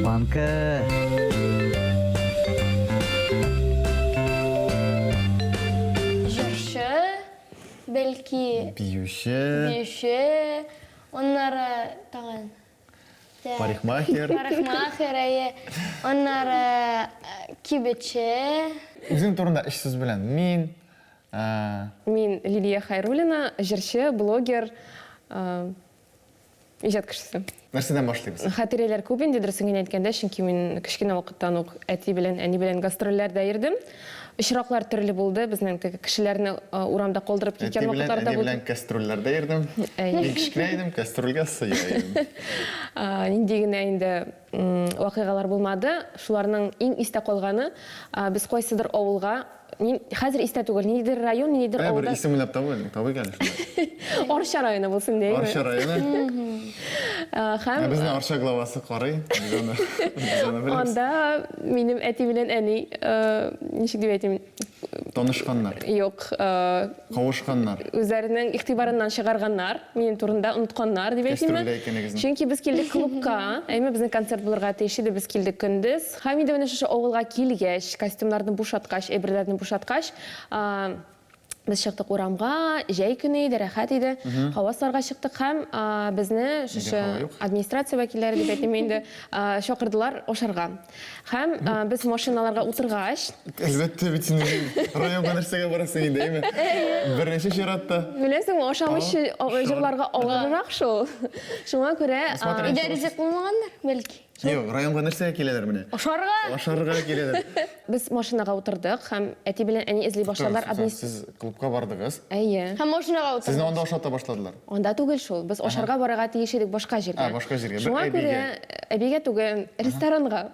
Банка. Jürşü, belki Биюші. onları tağın. Парикмахер. Parikmaher, onları kibetçi. Үзің турында іш сөз білән. Мен Лилия Хайрулина, жыршы, блогер, ижад кішісі. Нәрседен башлайбыз? Хатирелер көп енді дұрысыңын әйткенде, чөнки мен кішкене вакыттан ук әти белән, әни белән гастрольләрдә йөрдем. Очраклар төрле булды. Безнең кешеләрне урамда калдырып киткән вакытларда Әти булды. белән кастрольләрдә йөрдем. Мин кечкенә идем, кастрольгә сыя идем. Нинди генә инде вакыйгалар булмады. Шуларның иң истә калганы, без кайсыдыр авылга, хәзер истә түгел, ниндидер район, ниндидер Бер авылда. исем уйлап табый әле шунда. Арча районы булсын дигән. Арча районы. Һәм Безнең Арча главасы карый. Без аны беләбез. анда минем әти белән әни, ничек дип әйтим, Танышканнар, юк, кавышканнар. үзләренең игътибарыннан чыгарганнар, минем турында унытканнар дип әйтим. Кастрольдә икәнегезне. Чөнки без килдек клубка, әйме безнең концерт булырга тиеш иде, без килдек көндез. Һәм инде менә шушы авылга килгәч, костюмнарны бушаткач, әйберләрне бушаткач, biz чыктык урамга, җәй көне иде, рәхәт иде. Хавасларга чыктык һәм безне шушы администрация вәкилләре дип әйтим инде чакырдылар ашарга. Һәм без машиналарга утыргач, Әлбәттә бит син районга нәрсәгә барасың инде, әйме? Берничә чиратта. беләсеңме, ашамыш җырларга авыррак шул. Шуңа күрә İde rizq bulmaganlar belki. Юк, районга нәрсәгә киләләр менә? Ашарга. Ашарга киләләр. без машинага утырдык һәм әти белән әни эзли башладылар. Сез клубка бардыгыз. Әйе. Hem машинаға Сезне отырды. анда ашата башладылар. Анда түгел шул. Без ашарга барырга тиеш идек башка җиргә. Башка җиргә. Шуңа күрә әбигә түгел, ресторанга.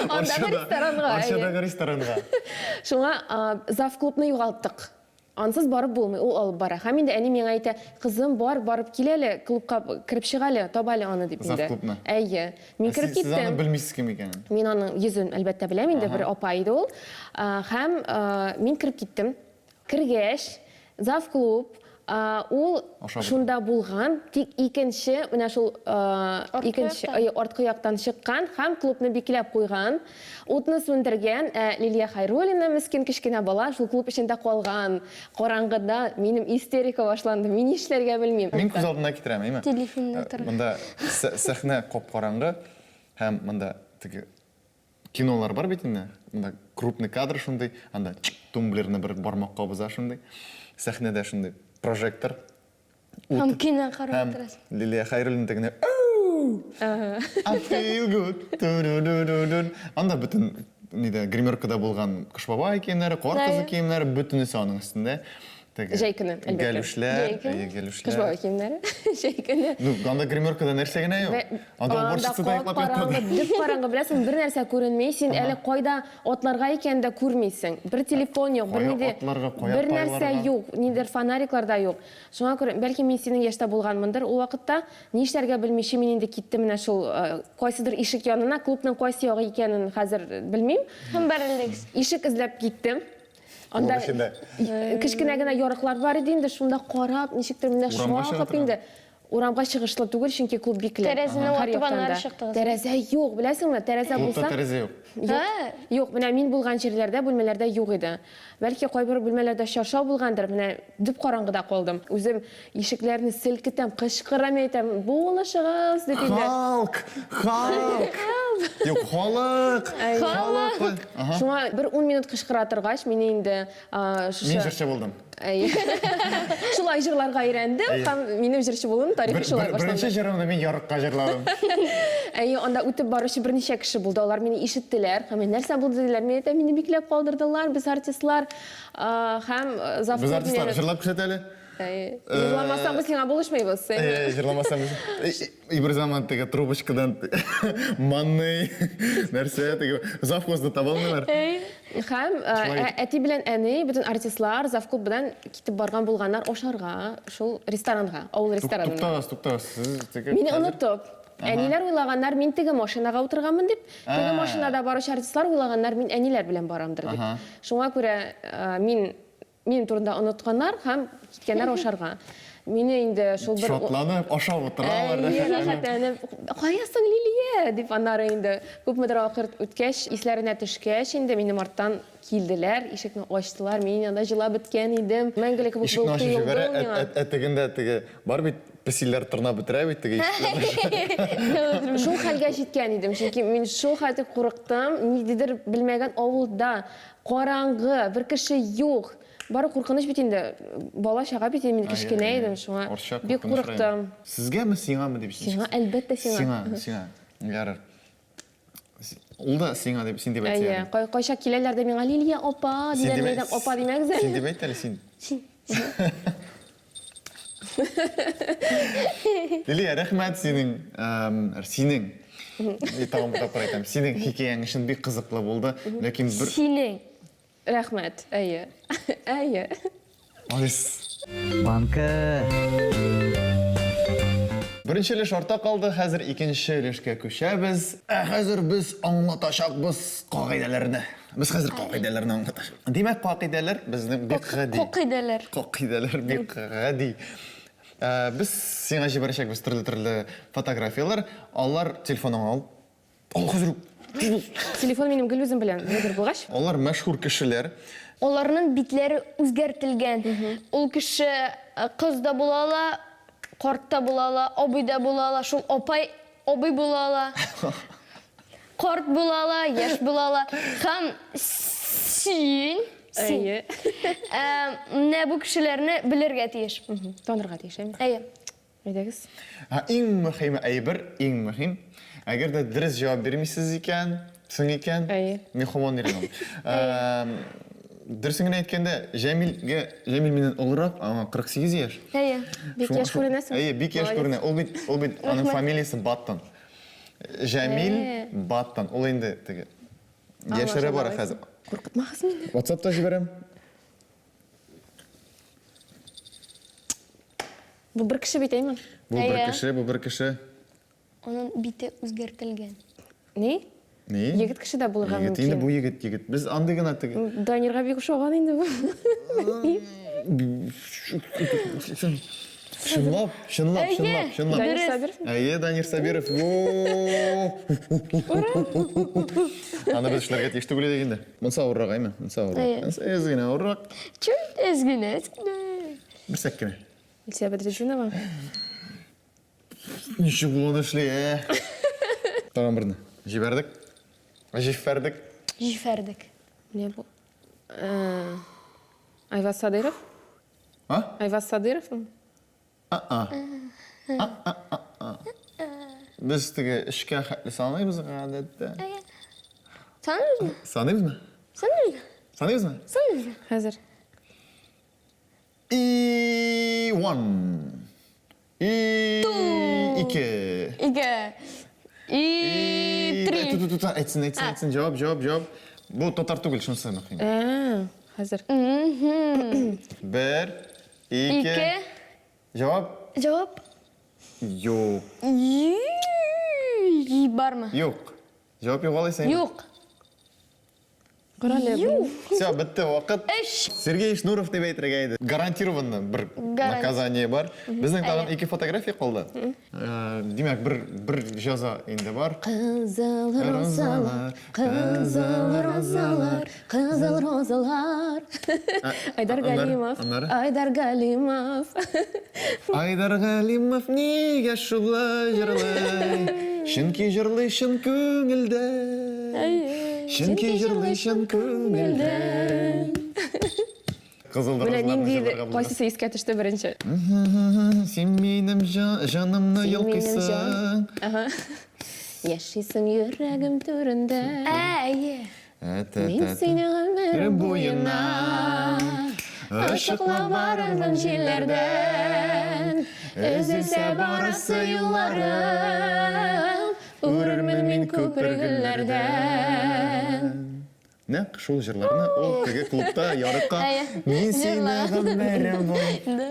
Анда ресторанга. Арчадагы ресторанга. Шуңа завклубны югалттык. Ансыз барып булмый, ул алып бара. Һәм инде әни миңа әйтә, кызым барып киләле, клубка кирип чыгалы, табалы аны дип инде. Завклубны? Әйе. Мин кирип Сез аны киттем. белмисез кем икәнен. Мин аның йөзен әлбәттә беләм инде, бер апа иде ул. Һәм мин кирип киттем. Киргәч, завклуб ул шунда булган, тик икенче, менә шул икенче арткы яктан чыккан һәм клубны бикләп куйган. Утны сүндергән Лилия Хайрулина, мискин кечкенә бала, шул клуб эчендә калган. Караңгыда минем истерика башланды. Мин нишләргә белмим. Мин күз алдына китерәм, әйме? Телефонда тора. Монда сәхнә кап-караңгы һәм монда теге кинолар бар бит инде. Монда крупный кадр шундый, анда тумблерны бер бармакка буза шундый. Сәхнәдә шундый прожектор. Hem кино карап Һәм торасың. Лилия Хайруллина тегене I feel good. Ту-ду-ду-ду-ду. Анда бөтен ниде гримеркада булган кыш бабай киемнәре, кар кызы киемнәре бөтенесе аның үстендә. Җәй көне, әлбәттә. Гәлүшләр, Кыш гәлүшләр. бабай киемнәре. Җәй көне. Ну, анда гримеркада нәрсә генә юк. Анда уборщица да йоклап ятты. Дөп караңгы беләсең, бер нәрсә күренмәй, син әле кайда атларга икән дә күрмисең. Бер телефон юк, бер Кая ниде. атларга, кая Бер нәрсә тайларга? юк, нидер фонариклар да юк. Шуңа күрә, бәлки мин синең яшьтә булганмындыр ул вакытта, ни эшләргә белмичә мин инде киттем менә шул кайсыдыр ишек янына, клубның кайсы ягы икәнен хәзер белмим. Hem bərəndəks. Ишек эзләп киттем. Анда Ул эчендә. кечкенә генә ярыклар бар иде инде, шунда карап, ничектер менә Урамга шакып чыга инде. Урамга чыгышлы түгел, чөнки клуб бикле. Тәрәзәне Һәр ватып яктан аннары да. чыктыгыз. Тәрәзә юк, беләсеңме? Тәрәзә Клубта булса, тәрәзә юк. юк, менә мин булган җирләрдә, бүлмәләрдә юк иде. Бәлки кайбер бүлмәләрдә шаршау булгандыр, менә дөп караңгыда калдым. Үзем ишекләрне селкетәм, кычкырам, әйтәм, булышыгыз дип инде. Халк! Халк! Юк, халык! Халык! Шуңа бер 10 минут кычкыра торгач, мин инде Мин шушы җырчы булдым. шулай җырларга өйрәндем һәм минем җырчы булуым тарихи шулай Беренче башланды. җырымны мин ярыкка җырладым. Анда үтеп баручы берничә кеше булды. Алар мине ишеттеләр. Һәм нәрсә булды диләр. Мин әйтәм, мине бикләп калдырдылар, без артистлар һәм завод. Без артистлар җырлап күрсәт әле. Җырламасаң без сиңа булышмыйбыз. Җырламасам и бер заман теге трубочкадан манный нәрсә теге завхозны таба алмыйлар. Һәм әти белән әни, бөтен артистлар завклуб белән китеп барган булганнар ашарга, шул ресторанга, авыл ресторанына. Туктагыз. Сез теге Мине онытып. Әниләр уйлаганнар, мин теге машинага утырганмын дип. Теге машинада баручы артистлар уйлаганнар, мин әниләр белән барамдыр дип. Шуңа күрә минем турында онытканнар һәм киткәннәр ашарга. Мені инде шул бер Шотланып, ашап отыралар. рәхәтләнеп, "Каясың, Лилия?" дип аннары инде күпмедер вакыт үткәч, исләренә төшкәч, инде минем арттан килделәр, ишекне ачтылар, мин янда җылап беткән идем. Мәңгелек булып Ишекне ачып тоелды җибәрә, миңа. әтегендә теге бар бит, песилләр тырнап бетерә бит теге ишекләрне. Шул хәлгә җиткән идем, чөнки мин шул хәлдә курыктым, нидер белмәгән авылда, караңгы, бер кеше юк. Бары куркыныч бит инде. Бала чага бит мин кичкенә идем, шуңа Орча бик куркыныч курыктым. Сезгәме, сиңамы дип Сиңа әлбәттә сиңа. Сиңа. Ярар. Ул да сиңа дип син дип Әйе, әйтә. кайча киләләр дә миңа Лилия апа диләр, мәйдәм апа димәгез Син әле. дип әйт әле син. Лилия, рәхмәт синең тагын бер тапкыр әйтәм. Синең хикәяң өчен бик кызыклы булды, ләкин бер Синең. Рәхмәт. Әйе. Әйе. Алис. Банка. Беренче өлеш артта калды, хәзер икенче өлешкә күчәбез. Хәзер без аңлатачакбыз кагыйдәләрне. Без хәзер кагыйдәләрне аңлатачак. Димәк, кагыйдәләр безнең бик гади. Кокыйдәләр. Кагыйдәләр бик гади. Без сиңа җибәрәчәкбез төрле фотографиялар. Алар телефоныңа ал. Ал хәзер. Телефон минем Гөлүзем белән бер булгач. Алар мәшһүр кешеләр. Оларның битләре үзгәртелгән. Ул кеше кыз да була ала, карт та була ала, абый да була ала, шул апай абый була ала. Карт була ала, яшь була ала. Һәм син Әйе. менә бу кешеләрне белергә тиеш. Танырга тиеш. Әйе. Әйдәгез. Иң мөһим әйбер, иң мөһим. Әгәр дә дөрес җавап бирмисез икән, соң икән, Әйе. мин һаман йөрим. Дөресен әйткәндә, Җәмил миннән олырак, аңа 48 яшь. Әйе. Бик яшь күренәсең. Әйе, бик яшь күренә. Ул бит аның фамилиясе Баттон. Җәмил Баттон. Ул инде теге яшәре бар хәзер. Куркытмагыз мине. WhatsApp-та җибәрәм. Бу бер кеше бит әйме? Бу бер кеше. Аның бите үзгәртелгән. Ни? Ни? Егет кеше дә булырга Егет, инде мөмкин. бу егет. Без андый гына теге. Данирга бик ошаган инде бу. Чынлап. Данир Сабиров. Әйе, Данир Сабиров. Аны без эшләргә тиеш түгел иде инде. Монса авыррак, әйме? Монса авыррак. Әзгенә авыррак. Чүт әзгенә. Бер сәккенә. Илсия Бәдретдинова. Ничек булган эшле? Тагын берне. Җибәрдек. Җифәрдек. Не бу? Айваз Садыров? А? Айваз Садыров? Без теге эшкә хәтле саныйбыз гадәттә. Саныйбызмы? Саныйбызмы? Саныйбызмы? Саныйбызмы? Саныйбызмы? Хәзер. И1. И2. Ике. И три. Әйтсен, җавап. Бу татар түгел, шунысы мөһим. Хәзер. Бер, ике. Ике. Җавап? Җавап. Юк. Бармы? Юк. Җавап юк алайсың. Юк. Корале. Все, бетте вакыт. Эш. Сергей Шнуров дип әйтергә иде. Гарантированно бер наказание бар. Безнең тагын ике фотография калды. Димәк, бер җәза инде бар. Кызыл розалар, кызыл розалар, кызыл розалар. Айдар Галимов. Айдар Галимов. Айдар Галимов нигә шулай җырлый? Чөнки җырлый чын күңелдән. Чөнки җырлый чын күңелдән. Кызыл Менә нинди розалар. кайсысы искә төште беренче? Син минем җанымны йолкыйсың. Яшисың йөрәгем түрендә. Әйе. Мин сине гомерем буена ышыклап барырмын җилләрдән. Өзелсә барысы юлларым, үрермен мин күпер гөлләрдән. Нәкъ шул җырларны ул теге клубта ярыкка мин сине гомерем буена.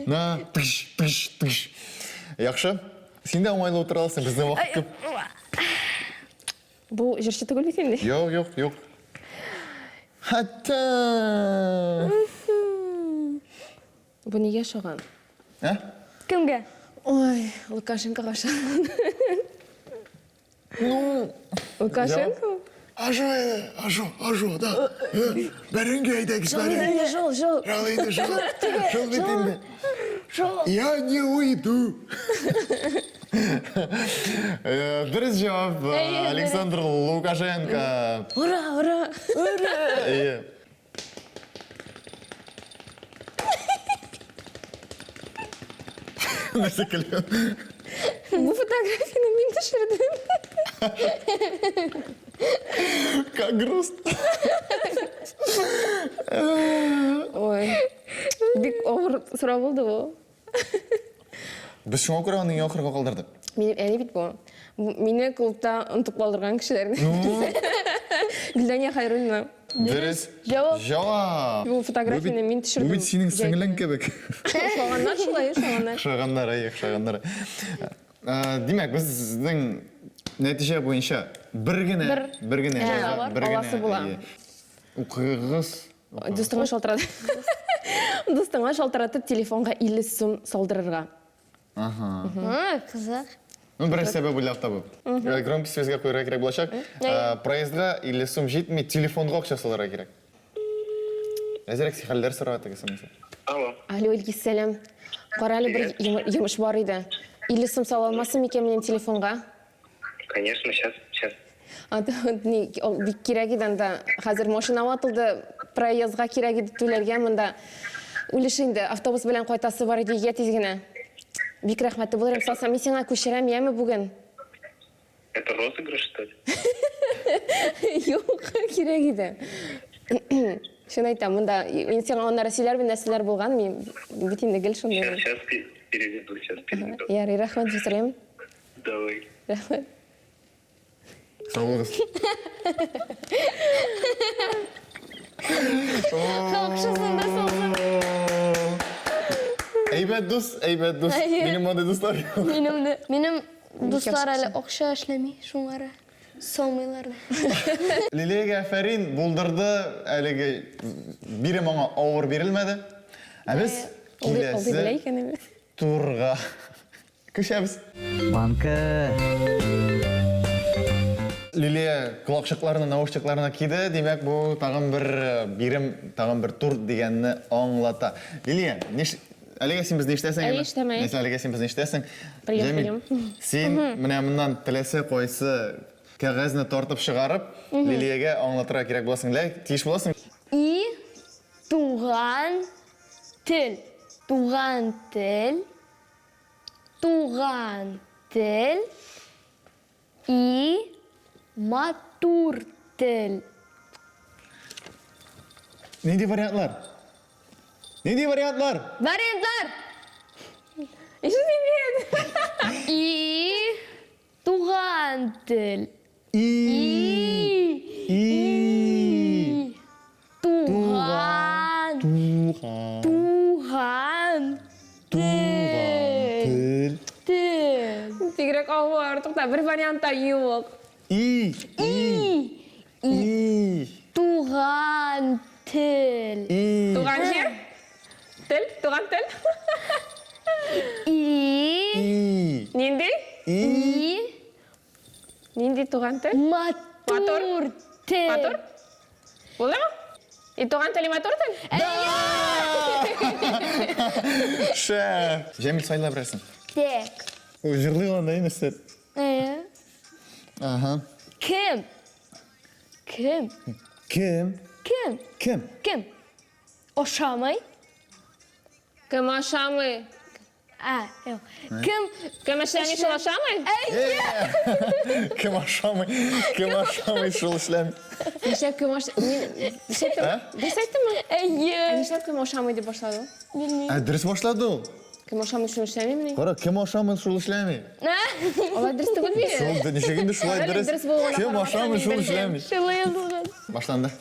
На, тыш. Яхшы. Син дә уңайлы утыра аласың, безнең вакыт күп. Бу җырчы түгел бит инде. Юк. Хәтта. Бу нигә шаган? Kimga? Ой, Лукашенко қашан. Лукашенко? Ажо, да. Бәрінге айдагыз, бәрінге. Жол. Жол бетінде. Я не уйду. Дұрыс жауап, Александр Лукашенко. Ура! Иә. Нәрсе күліп. Бұл фотографияны мен түсірдім. Как грустно. Ой, бик ауыр сұрау болды бұл. Біз шоңа көргеннің ақырға қалдырды. Мен әне бит бұл. Мені клубта ұмытып қалдырған кішілерді. Гүлдәния Хайруллина. Дұрыс. Жауап. Бұл фотографияны мен түсірдім. Бұл сенің сіңілің кебек. Шоғандар шолай. Шағандар. Демек, біздің нәтиже бойынша бір гіне аласы бола. Оқығыз. Достыңа шалтыратып телефонға 50 сум салдырырға. Қызық. Бір себеп ойлап табып. Громкий связьға қойырға керек болашақ. Проездға 50 сум жетмей телефонға ақша салырға керек. Әзірек сихалдер сұрауы тегісі. Алло, Илгиссәлем. Қаралы бір еміш бар еді. 50 сум сала алмасын мекен менен телефонға? Конечно, сейчас. Бик керек еді анда. Қазір машина атылды, проездға керек еді төлерге мұнда. Үлішінде автобус білен қойтасы бар еді тезгені. Бик рахметті болырым. Салсам, мен сеңа көшірем емі бүгін? Это розыгрыш, что ли? Жоқ, керек еді. Шын айтам, мұнда мен сеңа онлар нәрселер болған, мен бітінде гіл шын. Сейчас переведу. Яры, рахмет, жүсірем. Давай. Рахмет. Сау болыңыз. Қалқышысында салсам. Әйбәт дос. Менің маңдай достар. Менің достар әлі оқша әшләмей, шуңары солмайларды. Лилияға әфәрин болдырды, әлігі бірі маңа ауыр берілмеді. Әбіз келесі турға көшәбіз. Банка. Лилия құлақшықларына, наушықларына киді, демек бұл тағын бір бірім, тағын бір тур дегенні аңлата. Лилия, әліге сен бізді ештесің? Ештемей. Әліге сен бізді ештесің? Приехали. Сен мұнан тілесі қойсы кәғазны тортып шығарып, Лилияға аңлатыра керек боласың. Тиіш боласың? И туған тіл. Туған тіл. И матур тіл. Ненде вариантлар? Вариантлар. Еще білмейді. И туған тіл. Туған тіл. Тегірек ауыр, тоқта бір вариантта yok. Туған тіл. Туған жер? Туған тіл? Ненде? Ненде туған тіл? Матур тіл. Матур? Болды ма? И туған тіл и матур тіл? Ша! Жәміл сайлап рәсін. Тек. Жырлы ғанда еместер. Кім? Ошамай? Кім ашамы? Кім ашамы шыл ашамы? Кім ашамай шыл ішләм. Нешеп кім ашамы? Дұрыс айтты ма? Нешеп кім ашамы деп башлады? Дұрыс башлады ол. Кім ашамы шыл ішләме міне? Қара, кім ашамай шыл ішләме? Олай дұрыс түгіл бе? Шылды, нешегенде шылай дұрыс. Кім ашамай шыл ішләме? Шылы язылған. Башланды.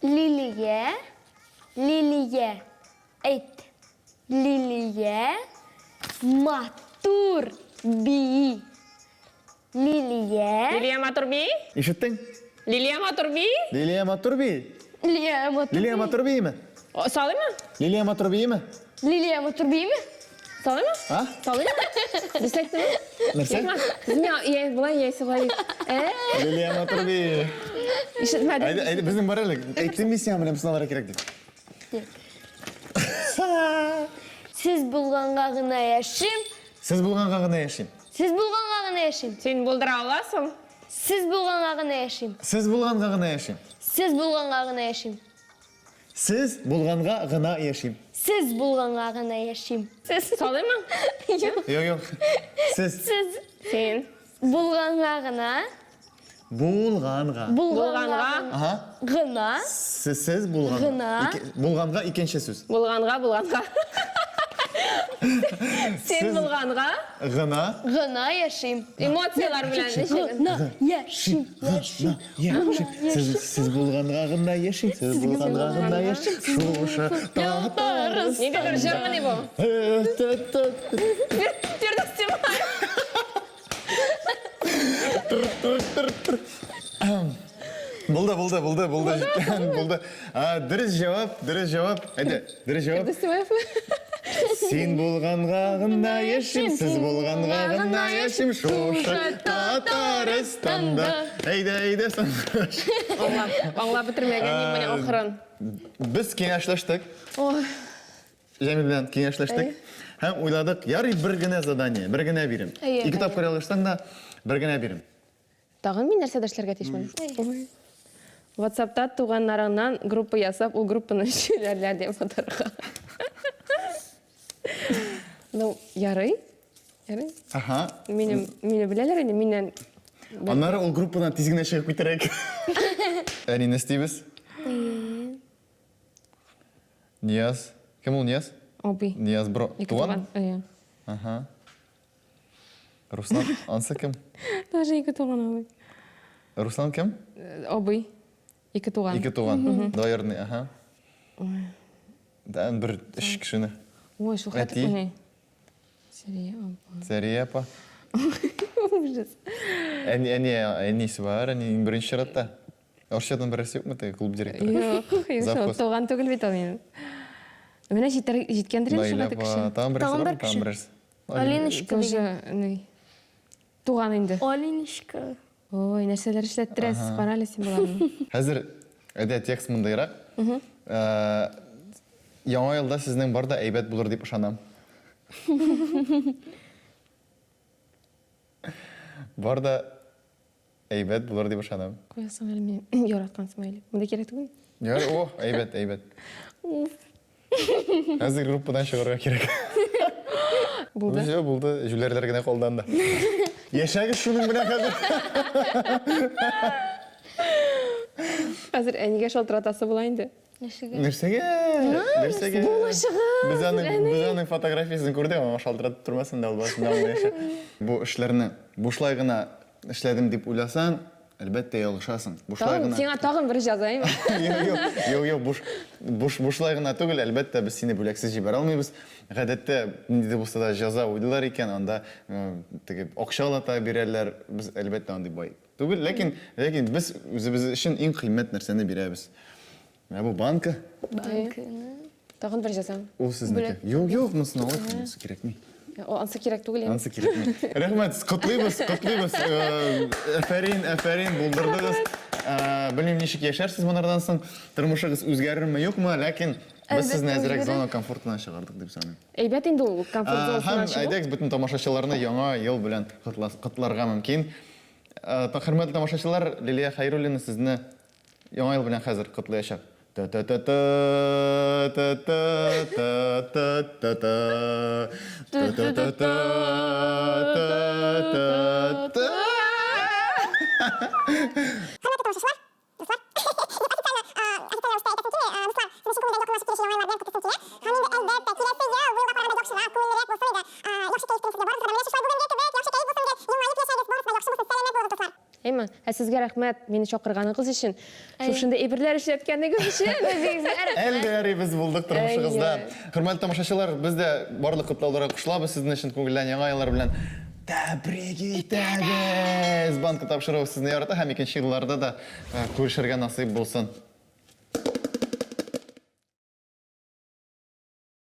Лилия. Айт. Лилия. Матур би. Лилия Матурби? Ишіттің? Лилия Матурби? Лилия Матурби? Лилия Матурби ме? Салы ма? Лилия Матурби ме? Лилия Матурбиевна? Салайма? А? Салайма? Десайттымы? Нәрсе? Мен былай ейсі былай. Лилия Матурби. Ишітмәдім. Айда, біздің бар әлі. Әйттім мен сен білем сыналар керек деп. Сіз болғанға ғына яшим. Сіз болғанға ғана яшайм. Сіз болғанға ғына яшим. Сен болдыра аласың? Сіз болғанға ғына яшим. Сіз болғанға ғана яшайм. Сіз болғанға ғына яшим. Сіз болғанға ғана яшайм. Сіз болғанға ғына яшим. Сіз Салайма? Yok. Сіз Сен. болғанға ғына. болғанға. Болғанға Аха. ғына. Сіз болғанға. Ғына. Болғанға икенші сөз. Болғанға. Сен болғанға Ғына. Ғына яшим. эмоциялар белән ничек? Ғына яшим. Сіз болғанға ғына яшайм. Сіз болғанға ғына яшайм. Шушы татарыз. Неге бір Germany бұл? Берді снимай. Болды. Дұрыс жауап. Әйді, дұрыс жауап. Снимай. Сен болғанға ғына яшайм, сіз болғанға ғына яшайм, шушы Татарстанда. Әйді, сандыраш. Аңлап бітірмеген неміне оқырын. Біз кеңешлештік. Жәмил білән кеңешлештік. Һәм ойладық, ярый бір генә задание, бір генә бирем. Ике тапкыр алыштан да бір генә бирем. Тағын мен нәрсе дәшләргә тиешмен. WhatsApp'та туганнарыңнан группа ясап, ул группаны шүләрләр дип фоторга. Ну, ярый. Аха. Мине беләләр инде, миннән Аннары ул группадан тиз генә чыгып китерәк. Әни, не істейбіз? Нияз. Кем ул Нияз? Абый. Нияз бро. Туған? Иә. Аха. Руслан, ансы кем? Даже ике туган абый. Руслан кем? Абый. Ике туган. Ике туған. Двоюродный, аха. Да, бір үш кішіні. Ой, шул хәтер Әти? күне. Сәрия апа. Сәрия апа. Ужас. Әнесі бар, әнең бірінші шаратта. Оршадан бірісі өкмі, клуб директоры? Жоқ, туган түгел бит ал менің. Менә җиткәндер инде шуңа кеше. Тағын бірісі бар, Алиночка деген. Тоже туган инде. Алиночка. Ой, нәрсәләр эшләттерәсез, карале син буларны. Хәзір, әдә текст мұндайрақ. Яңа елда сезнең бар да әйбәт булыр дип ышанам. Бар да әйбәт булыр дип ышанам. Куясың әле мен яраткан смайлик. Монда кирәк түгел. Әйбәт. Хәзір группадан шығырға керек. Булды. Булды, жүлерлер генә қолданды. Яшәгіз шуның белән хәзер. Хәзер әнигә шалтыратасы була инде. Нәрсәгә? Без аның фотографиясын күрдек, аңа шалтыратып тормасын да ул басында яшә. Бу эшләрне бушлай гына эшләдем дип уйласаң, әлбәттә ялгышасың. Бушлай гына. Сиңа тагын бер жазайым. Юк, бушлай гына түгел, әлбәттә без сине бүләксез җибәрә алмыйбыз. Гадәттә, нинди булса да җәза уйлыйлар икән, анда теге акча алата бирәләр, без әлбәттә андый бай түгел, ләкин без үзебез өчен иң кыйммәт нәрсәне бирәбез. Бу банка. Тагын бер жазам. Ул сезнеке. Юк, монысын алып, монысы кирәкми. Ансы кирәк түгел инде. Ансы кирәкми. Рәхмәт, котлыйбыз. Афәрин, булдырдыгыз. Белмим, ничек яшәрсез монардан соң, тормышыгыз үзгәрерме, юкмы, ләкин без сезне әзрәк зона комфортына чыгардык дип саныйм. Әйбәт инде ул комфорт зонасына Һәм әйдәгез бөтен тамашачыларны яңа ел белән котларга мөмкин. Хөрмәтле тамашачылар, Лилия Хәйруллина сезне яңа ел белән хәзер котлаячак. Әйме, сезгә рәхмәт мине чакырганыгыз өчен. Шушында әйберләр эшләткәнегез өчен. Әлгәри без булдык тормышыгызда. Хөрмәтле тамашачылар, без дә барлык котлауларга кушылабыз сезнең өчен күңелдән яңа еллар белән. Тәбрик итәбез! Банка тапшыруы сезне ярата һәм икенче елларда да күрешергә насыйп булсын.